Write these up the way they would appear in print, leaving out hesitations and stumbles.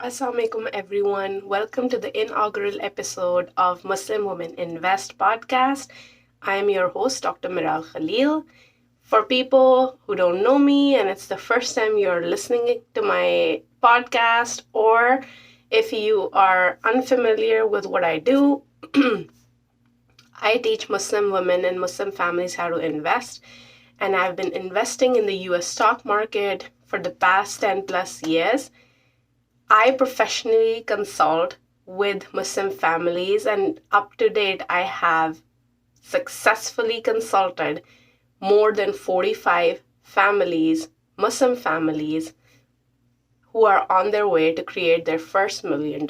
Assalamualaikum everyone. Welcome to the inaugural episode of Muslim Women Invest podcast. I am your host, Dr. Miral Khalil. For people who don't know me and it's the first time you're listening to my podcast, or if you are unfamiliar with what I do, I teach Muslim women and Muslim families how to invest. And I've been investing in the US stock market for the past 10 plus years. I professionally consult with Muslim families, and up to date, I have successfully consulted more than 45 families, Muslim families, who are on their way to create their first $1 million.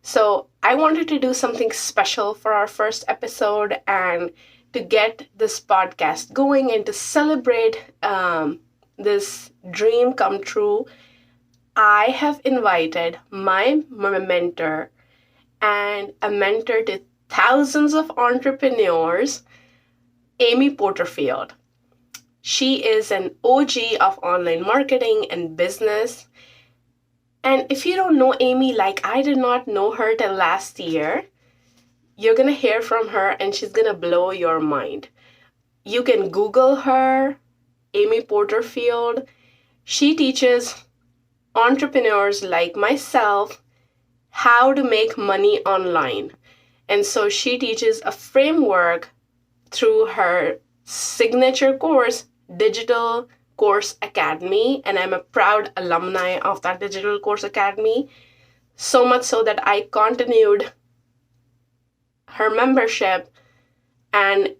So I wanted to do something special for our first episode and to get this podcast going and to celebrate this dream come true. I have invited my mentor and a mentor to thousands of entrepreneurs, Amy Porterfield. She is an OG of online marketing and business. And if you don't know Amy, like I did not know her till last year, you're going to hear from her and she's going to blow your mind. You can Google her, Amy Porterfield. She teaches entrepreneurs like myself how to make money online. And so she teaches a framework through her signature course, Digital Course Academy. And I'm a proud alumni of that Digital Course Academy. So much so that I continued her membership. And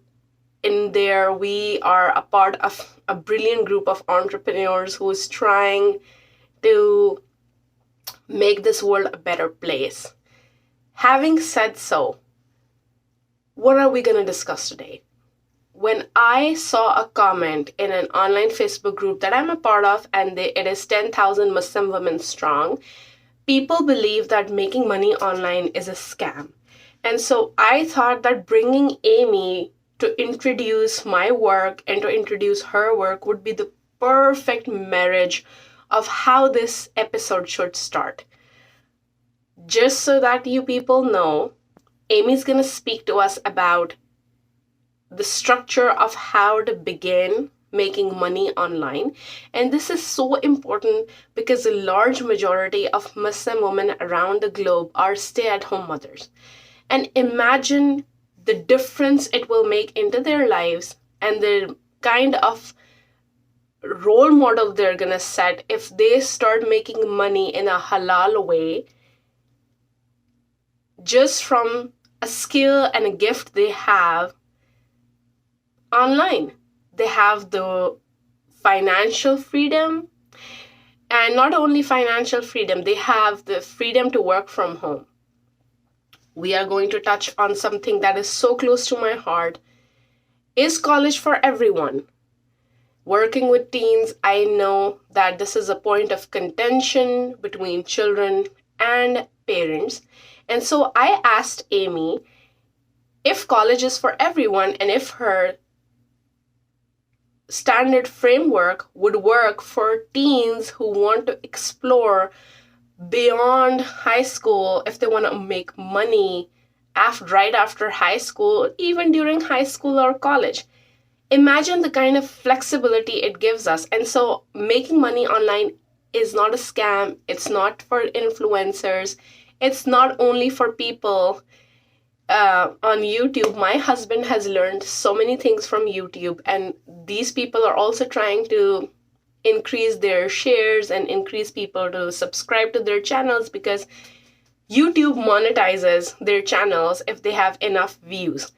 in there, we are a part of a brilliant group of entrepreneurs who is trying to make this world a better place. Having said so, what are we going to discuss today? When I saw a comment in an online Facebook group that I'm a part of, and it is 10,000 Muslim women strong, people believe that making money online is a scam. And so I thought that bringing Amy to introduce my work and to introduce her work would be the perfect marriage of how this episode should start. Just so that you people know, Amy's going to speak to us about the structure of how to begin making money online. And this is so important because the large majority of Muslim women around the globe are stay-at-home mothers. And imagine the difference it will make into their lives and the kind of role model they're gonna set if they start making money in a halal way just from a skill and a gift they have online. They have the financial freedom, and not only financial freedom, they have the freedom to work from home. We are going to touch on something that is so close to my heart. Is college for everyone? Working with teens, I know that this is a point of contention between children and parents. And so I asked Amy if college is for everyone and if her standard framework would work for teens who want to explore beyond high school, if they want to make money right after high school, even during high school or college. Imagine the kind of flexibility it gives us. And so making money online is not a scam. It's not for influencers. It's not only for people on YouTube. My husband has learned so many things from YouTube, and these people are also trying to increase their shares and increase people to subscribe to their channels because YouTube monetizes their channels if they have enough views.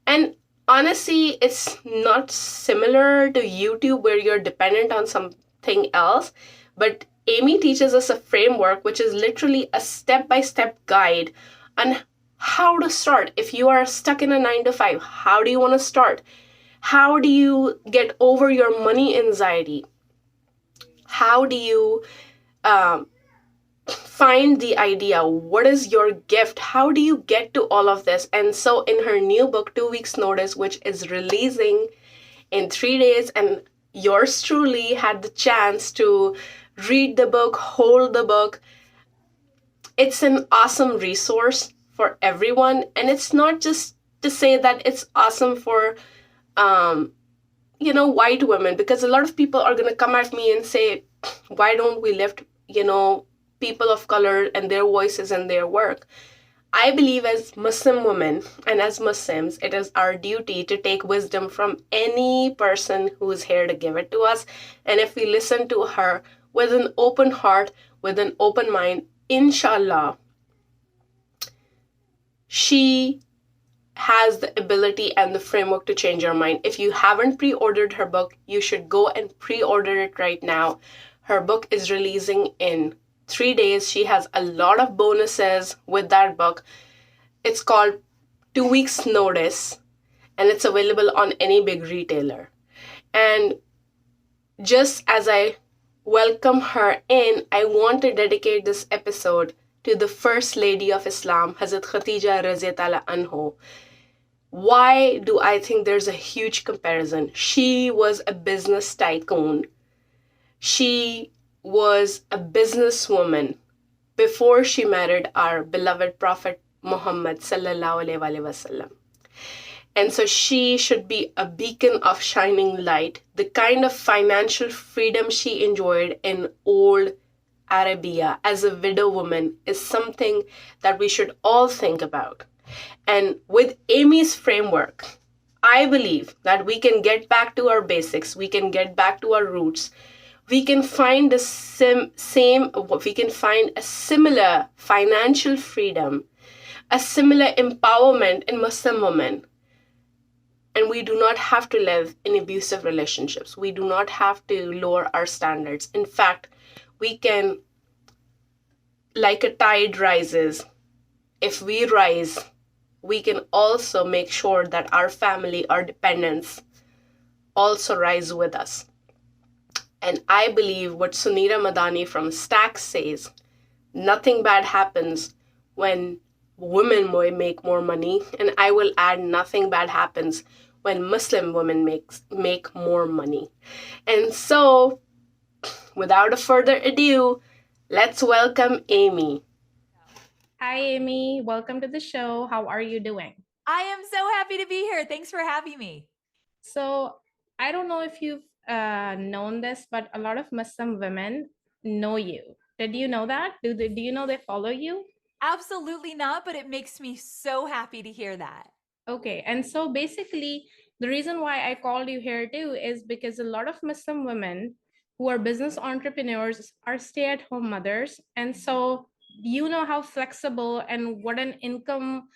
And honestly, it's not similar to YouTube where you're dependent on something else, but Amy teaches us a framework which is literally a step-by-step guide on how to start. If you are stuck in a 9 to 5, how do you want to start? How do you get over your money anxiety? How do you find the idea? What is your gift? How do you get to all of this? And so in her new book, 2 Weeks Notice, which is releasing in 3 days, and yours truly had the chance to read the book, hold the book, It's an awesome resource for everyone. And it's not just to say that it's awesome for, um, white women, because a lot of people are going to come at me and say, why don't we lift, people of color and their voices and their work? I believe as Muslim women and as Muslims, it is our duty to take wisdom from any person who is here to give it to us. And if we listen to her with an open heart, with an open mind, inshallah, she has the ability and the framework to change your mind. If you haven't pre ordered her book, you should go and pre order it right now. Her book is releasing in 3 days. She has a lot of bonuses with that book. It's called 2 Weeks Notice, and it's available on any big retailer. And just as I welcome her in, I want to dedicate this episode to the First Lady of Islam, Hazrat Khadija Raziyallahu anha. Why do I think there's a huge comparison? She was a business tycoon. She was a businesswoman before she married our beloved Prophet Muhammad sallallahu alaihi wasallam. And so she should be a beacon of shining light. The kind of financial freedom she enjoyed in old Arabia as a widow woman is something that we should all think about. And with Amy's framework, I believe that we can get back to our basics, we can get back to our roots. We can find we can find a similar financial freedom, a similar empowerment in Muslim women. And we do not have to live in abusive relationships. We do not have to lower our standards. In fact, we can, like a tide rises, if we rise, we can also make sure that our family, our dependents, also rise with us. And I believe what Sunita Madani from Stacks says, nothing bad happens when women make more money. And I will add, nothing bad happens when Muslim women make more money. And so, without a further ado, let's welcome Amy. Hi, Amy. Welcome to the show. How are you doing? I am so happy to be here. Thanks for having me. So, I don't know if you've known this, but a lot of Muslim women know you. Did you know that? Do you know they follow you? Absolutely not, but it makes me so happy to hear that. Okay. And so, basically, the reason why I called you here too is because a lot of Muslim women who are business entrepreneurs are stay at home mothers. And so, you know how flexible and what an income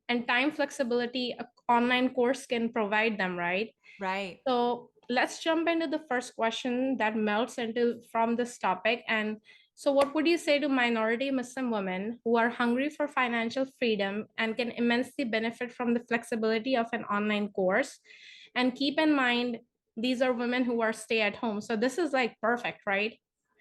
and time flexibility a online course can provide them, right? Right. So let's jump into the first question that melts into from this topic. And so, what would you say to minority Muslim women who are hungry for financial freedom and can immensely benefit from the flexibility of an online course? And keep in mind, these are women who are stay at home. So this is like perfect, right?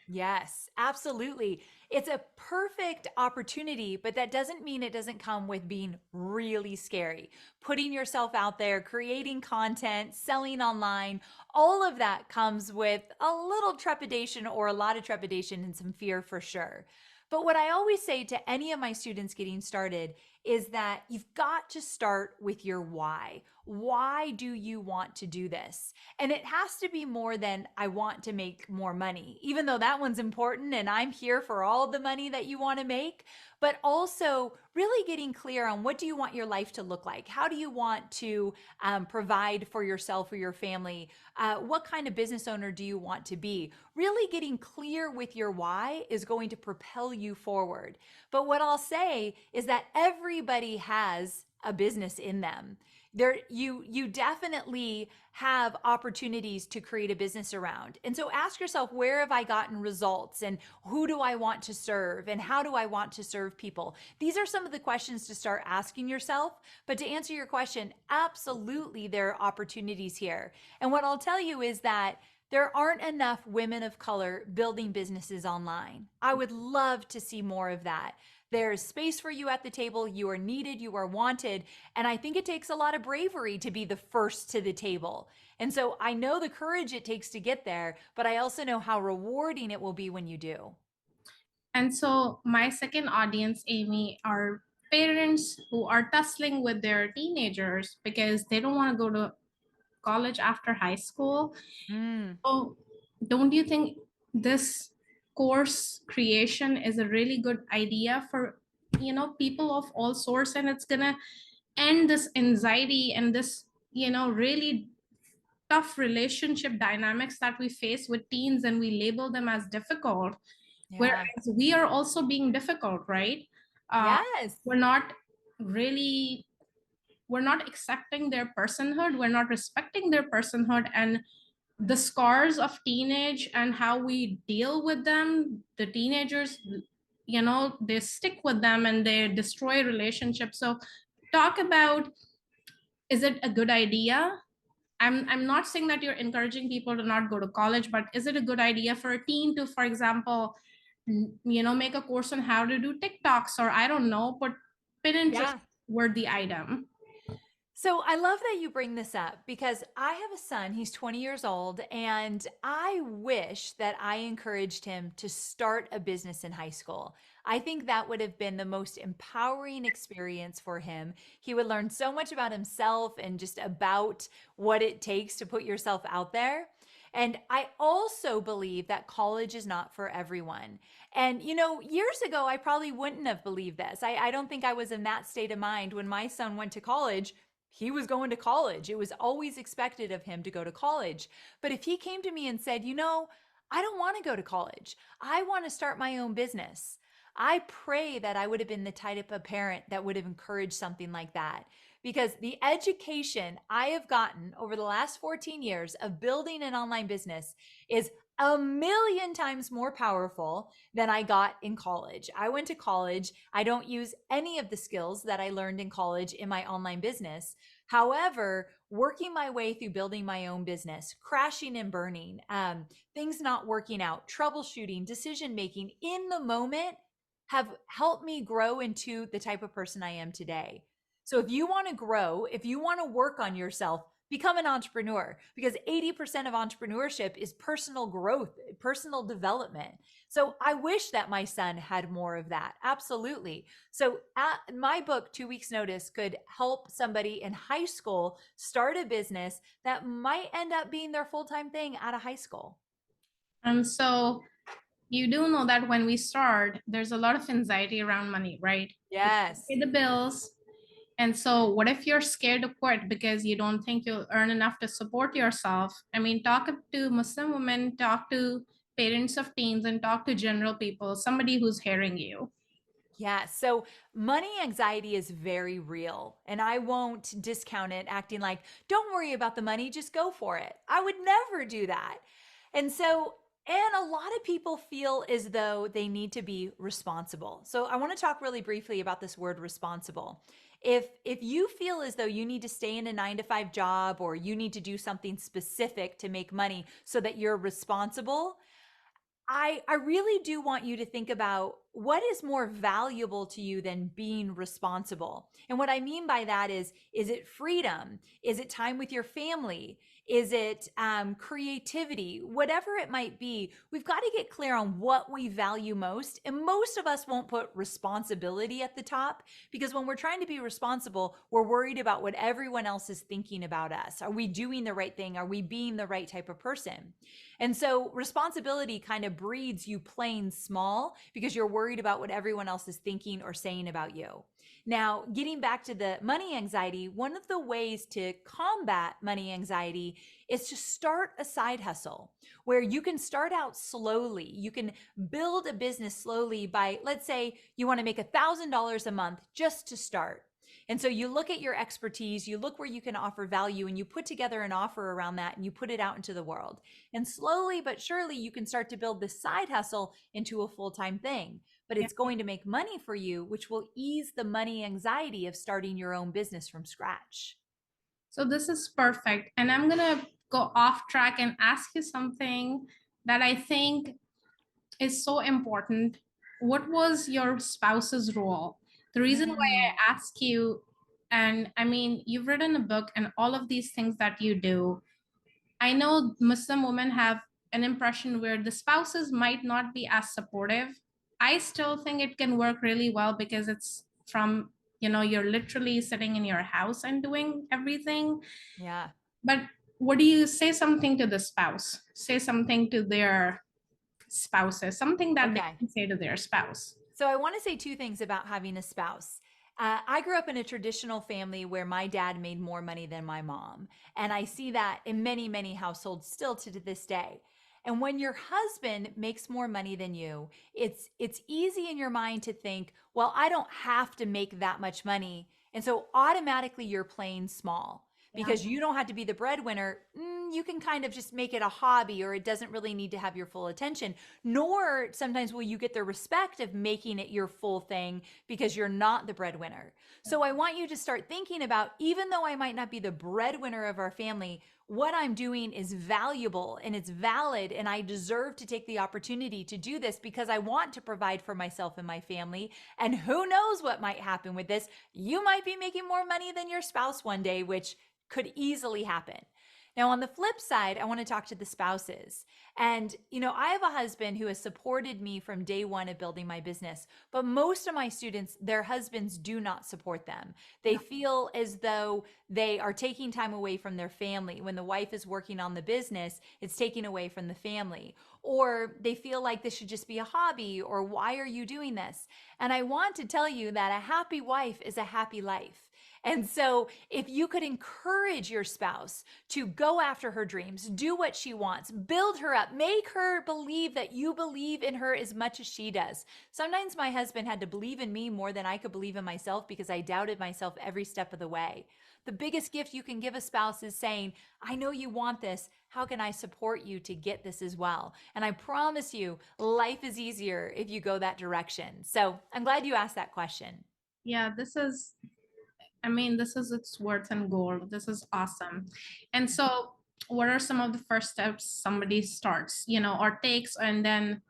Yes, absolutely. It's a perfect opportunity, but that doesn't mean it doesn't come with being really scary. Putting yourself out there, creating content, selling online, all of that comes with a little trepidation or a lot of trepidation and some fear for sure. But what I always say to any of my students getting started is that you've got to start with your why. Why do you want to do this? And it has to be more than I want to make more money, even though that one's important and I'm here for all the money that you want to make, but also really getting clear on what do you want your life to look like? How do you want to provide for yourself or your family? What kind of business owner do you want to be? Really getting clear with your why is going to propel you forward. But what I'll say is that everybody has a business in them. You definitely have opportunities to create a business around. And so ask yourself, where have I gotten results, and who do I want to serve, and how do I want to serve people? These are some of the questions to start asking yourself. But to answer your question, absolutely there are opportunities here. And what I'll tell you is that there aren't enough women of color building businesses online. I would love to see more of that. There's space for you at the table. You are needed, you are wanted. And I think it takes a lot of bravery to be the first to the table. And so I know the courage it takes to get there, but I also know how rewarding it will be when you do. And so my second audience, Amy, are parents who are tussling with their teenagers because they don't want to go to college after high school. Mm, So don't you think this course creation is a really good idea for, people of all sorts, and it's gonna end this anxiety and this, really tough relationship dynamics that we face with teens, and we label them as difficult, yeah. whereas we are also being difficult, right? uh, Yes. we're not really, we're not accepting their personhood, we're not respecting their personhood, and the scars of teenage and how we deal with them, the teenagers, they stick with them and they destroy relationships. So talk about, is it a good idea? I'm not saying that you're encouraging people to not go to college, but is it a good idea for a teen to, for example, make a course on how to do TikToks, or I don't know, put Pinterest Yeah. worthy item? So I love that you bring this up because I have a son, he's 20 years old, and I wish that I encouraged him to start a business in high school. I think that would have been the most empowering experience for him. He would learn so much about himself and just about what it takes to put yourself out there. And I also believe that college is not for everyone. And, years ago, I probably wouldn't have believed this. I don't think I was in that state of mind when my son went to college. He was going to college. It was always expected of him to go to college. But if he came to me and said, I don't want to go to college, I want to start my own business, I pray that I would have been the type of parent that would have encouraged something like that. Because the education I have gotten over the last 14 years of building an online business is a million times more powerful than I got in college. I went to college. I don't use any of the skills that I learned in college in my online business. However, working my way through building my own business, crashing and burning, things not working out, troubleshooting, decision making in the moment have helped me grow into the type of person I am today. So if you want to grow, if you want to work on yourself, become an entrepreneur, because 80% of entrepreneurship is personal growth, personal development. So I wish that my son had more of that. Absolutely. So my book, 2 Weeks Notice, could help somebody in high school start a business that might end up being their full-time thing out of high school. And so you do know that when we start, there's a lot of anxiety around money, right? We Yes. pay the bills. And so, what if you're scared to quit because you don't think you'll earn enough to support yourself? I mean, talk to Muslim women, talk to parents of teens, and talk to general people, somebody who's hearing you. Yeah. So money anxiety is very real. And I won't discount it, acting like, don't worry about the money, just go for it. I would never do that. And so, and a lot of people feel as though they need to be responsible. So I want to talk really briefly about this word responsible. If you feel as though you need to stay in a 9 to 5 job, or you need to do something specific to make money so that you're responsible, I really do want you to think about what is more valuable to you than being responsible. And what I mean by that is it freedom? Is it time with your family? Is it creativity? Whatever it might be, we've got to get clear on what we value most. And most of us won't put responsibility at the top, because when we're trying to be responsible, we're worried about what everyone else is thinking about us. Are we doing the right thing? Are we being the right type of person? And so responsibility kind of breeds you playing small because you're worried about what everyone else is thinking or saying about you. Now, getting back to the money anxiety, one of the ways to combat money anxiety is to start a side hustle where you can start out slowly. You can build a business slowly by, let's say, you want to make $1,000 a month just to start. And so you look at your expertise, you look where you can offer value, and you put together an offer around that and you put it out into the world. And slowly but surely, you can start to build this side hustle into a full-time thing. But Yeah. it's going to make money for you, which will ease the money anxiety of starting your own business from scratch. So, this is perfect. And I'm going to go off track and ask you something that I think is so important. What was your spouse's role? The reason why Mm, I ask you, and I mean, you've written a book and all of these things that you do, I know Muslim women have an impression where the spouses might not be as supportive. I still think it can work really well because it's from, you're literally sitting in your house and doing everything. Yeah. But what do you say something to the spouse? Say something to their spouses, something that they Okay. can say to their spouse. So I want to say two things about having a spouse. I grew up in a traditional family where my dad made more money than my mom. And I see that in many, many households still to this day. And when your husband makes more money than you, it's easy in your mind to think, well, I don't have to make that much money. And so automatically you're playing small Yeah. because you don't have to be the breadwinner. You can kind of just make it a hobby, or it doesn't really need to have your full attention. Nor sometimes will you get the respect of making it your full thing because you're not the breadwinner. So I want you to start thinking about, even though I might not be the breadwinner of our family, what I'm doing is valuable and it's valid, and I deserve to take the opportunity to do this because I want to provide for myself and my family. And who knows what might happen with this? You might be making more money than your spouse one day, which could easily happen. Now, on the flip side, I want to talk to the spouses. And, I have a husband who has supported me from day one of building my business, but most of my students, their husbands do not support them. They feel as though they are taking time away from their family. When the wife is working on the business, it's taking away from the family. Or they feel like this should just be a hobby, or why are you doing this? And I want to tell you that a happy wife is a happy life. And so if you could encourage your spouse to go after her dreams, do what she wants, build her up, make her believe that you believe in her as much as she does. Sometimes my husband had to believe in me more than I could believe in myself because I doubted myself every step of the way. The biggest gift you can give a spouse is saying, I know you want this. How can I support you to get this as well? And I promise you, life is easier if you go that direction. So I'm glad you asked that question. Yeah, this is its worth and gold. This is awesome. And so, what are some of the first steps somebody starts, or takes, and then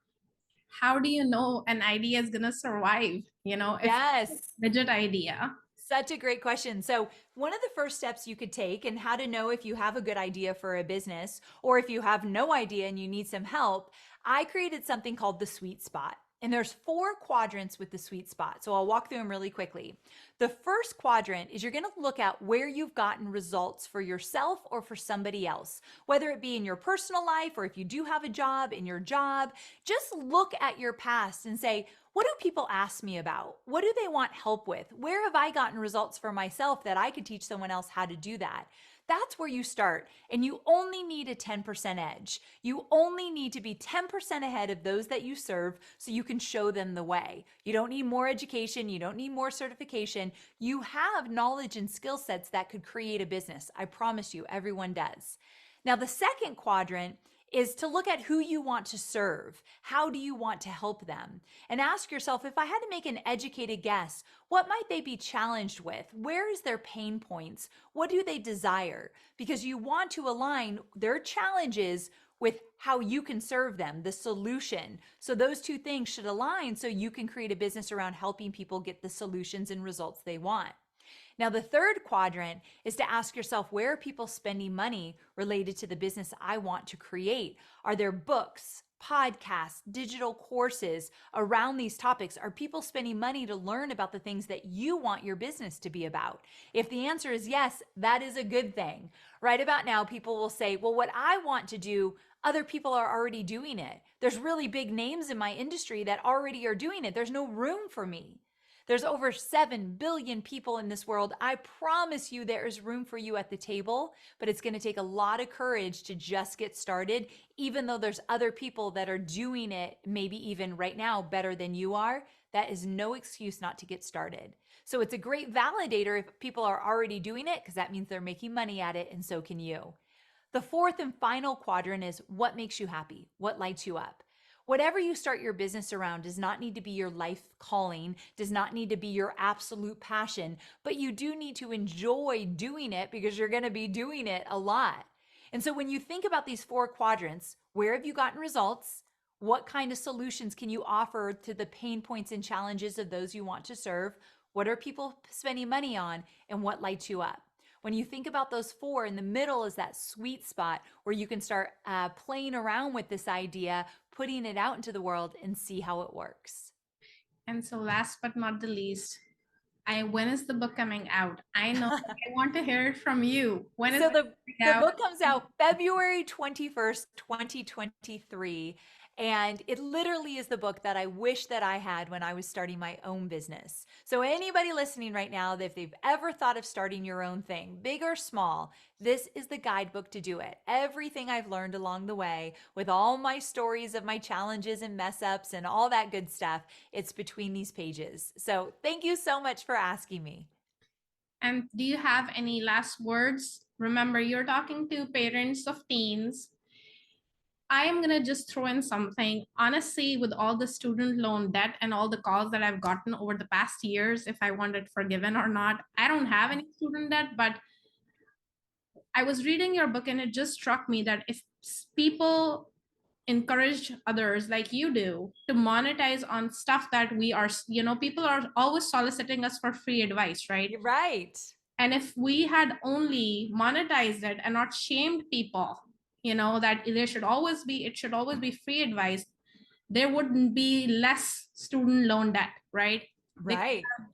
how do you know an idea is gonna survive? If it's Yes. a legit idea. Such a great question. So, one of the first steps you could take, and how to know if you have a good idea for a business or if you have no idea and you need some help, I created something called the sweet spot. And there's 4 quadrants with the sweet spot. So, I'll walk through them really quickly. The first quadrant is you're going to look at where you've gotten results for yourself or for somebody else, whether it be in your personal life or if you do have a job, in your job. Just look at your past and say, what do people ask me about? What do they want help with? Where have I gotten results for myself that I could teach someone else how to do that? That's where you start. And you only need a 10% edge. You only need to be 10% ahead of those that you serve so you can show them the way. You don't need more education. You don't need more certification. You have knowledge and skill sets that could create a business. I promise you, everyone does. Now, the second quadrant is to look at who you want to serve. How do you want to help them? And ask yourself, if I had to make an educated guess, what might they be challenged with? Where is their pain points? What do they desire? Because you want to align their challenges with how you can serve them, the solution. So those two things should align so you can create a business around helping people get the solutions and results they want. Now, the third quadrant is to ask yourself, where are people spending money related to the business I want to create? Are there books, podcasts, digital courses around these topics? Are people spending money to learn about the things that you want your business to be about? If the answer is yes, that is a good thing. Right about now, people will say, well, what I want to do, other people are already doing it. There's really big names in my industry that already are doing it. There's no room for me. There's over 7 billion people in this world. I promise you there is room for you at the table, but it's going to take a lot of courage to just get started, even though there's other people that are doing it, maybe even right now, better than you are. That is no excuse not to get started. So it's a great validator if people are already doing it, because that means they're making money at it, and so can you. The fourth and final quadrant is what makes you happy, what lights you up. Whatever you start your business around does not need to be your life calling, does not need to be your absolute passion, but you do need to enjoy doing it because you're going to be doing it a lot. And so when you think about these 4 quadrants, where have you gotten results? What kind of solutions can you offer to the pain points and challenges of those you want to serve? What are people spending money on? And what lights you up? When you think about those 4, in the middle is that sweet spot where you can start playing around with this idea, putting it out into the world and see how it works. And so last but not the least, when is the book coming out? I know I want to hear it from you. When is So it the coming out? book comes out February 21st, 2023. And it literally is the book that I wish that I had when I was starting my own business. So anybody listening right now, if they've ever thought of starting your own thing, big or small, this is the guidebook to do it. Everything I've learned along the way with all my stories of my challenges and mess ups and all that good stuff, it's between these pages. So thank you so much for asking me. And do you have any last words? Remember, you're talking to parents of teens. I am going to just throw in something. Honestly, with all the student loan debt and all the calls that I've gotten over the past years, if I want it forgiven or not, I don't have any student debt, but I was reading your book and it just struck me that if people encourage others like you do to monetize on stuff that we are, people are always soliciting us for free advice, right? You're right. And if we had only monetized it and not shamed people, that it should always be free advice, there wouldn't be less student loan debt, right? They could Right. have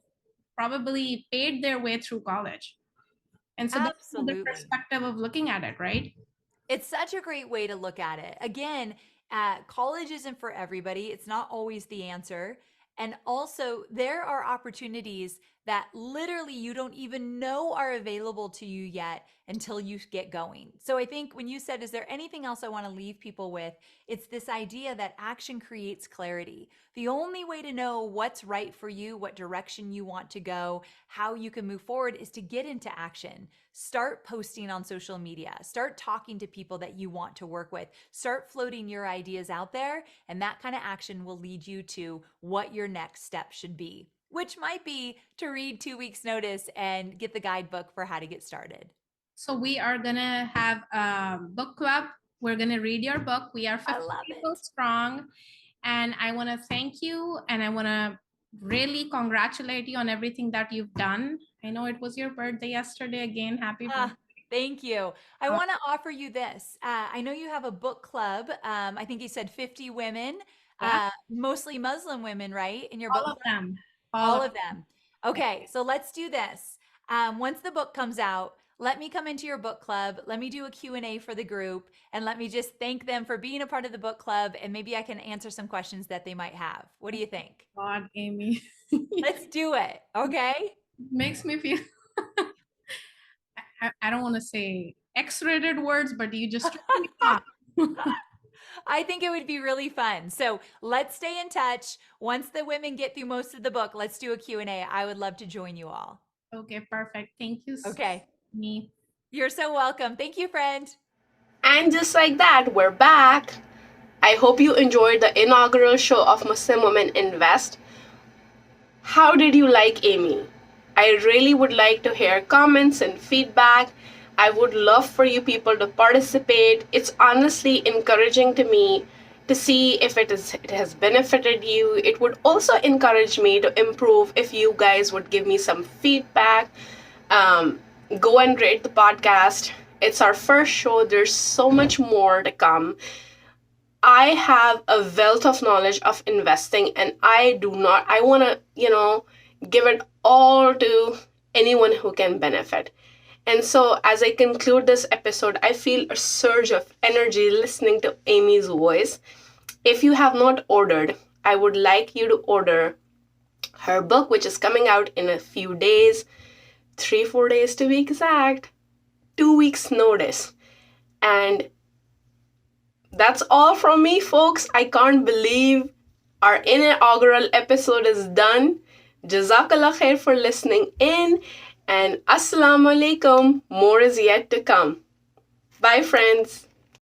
probably paid their way through college. And so that's the Absolutely. perspective of looking at it, right? It's such a great way to look at it. Again, college isn't for everybody, it's not always the answer. And also, there are opportunities that literally you don't even know are available to you yet until you get going. So I think when you said, is there anything else I want to leave people with? It's this idea that action creates clarity. The only way to know what's right for you, what direction you want to go, how you can move forward is to get into action. Start posting on social media. Start talking to people that you want to work with. Start floating your ideas out there, and that kind of action will lead you to what your next step should be, which might be to read 2 weeks notice and get the guidebook for how to get started. So we are gonna have a book club. We're gonna read your book. We are 50 people strong. And I want to thank you, and I want to really congratulate you on everything that you've done. I know it was your birthday yesterday. Again, happy birthday. Thank you. I want to offer you this. I know you have a book club. I think you said 50 women, mostly Muslim women, right? In your book All of club? them. All of them. Okay, so let's do this. Once the book comes out, let me come into your book club. Let me do a Q&A for the group, and let me just thank them for being a part of the book club, and maybe I can answer some questions that they might have. What do you think? God, Amy. Let's do it, okay? Makes me feel I don't want to say X-rated words, but you just I think it would be really fun. So let's stay in touch. Once the women get through most of the book, let's do a Q&A. I would love to join you all. Okay, perfect. Thank you. Okay. Me. You're so welcome. Thank you, friend. And just like that, we're back. I hope you enjoyed the inaugural show of Muslim Women Invest. How did you like Amy? I really would like to hear comments and feedback. I would love for you people to participate. It's honestly encouraging to me to see if it has benefited you. It would also encourage me to improve if you guys would give me some feedback. Go and rate the podcast. It's our first show. There's so much more to come. I have a wealth of knowledge of investing, and I want to, give it all to anyone who can benefit. And so, as I conclude this episode, I feel a surge of energy listening to Amy's voice. If you have not ordered, I would like you to order her book, which is coming out in a few days, 3-4 days to be exact, 2 weeks notice. And that's all from me, folks. I can't believe our inaugural episode is done. Jazakallah khair for listening in, and assalamu alaikum. More is yet to come. Bye, friends.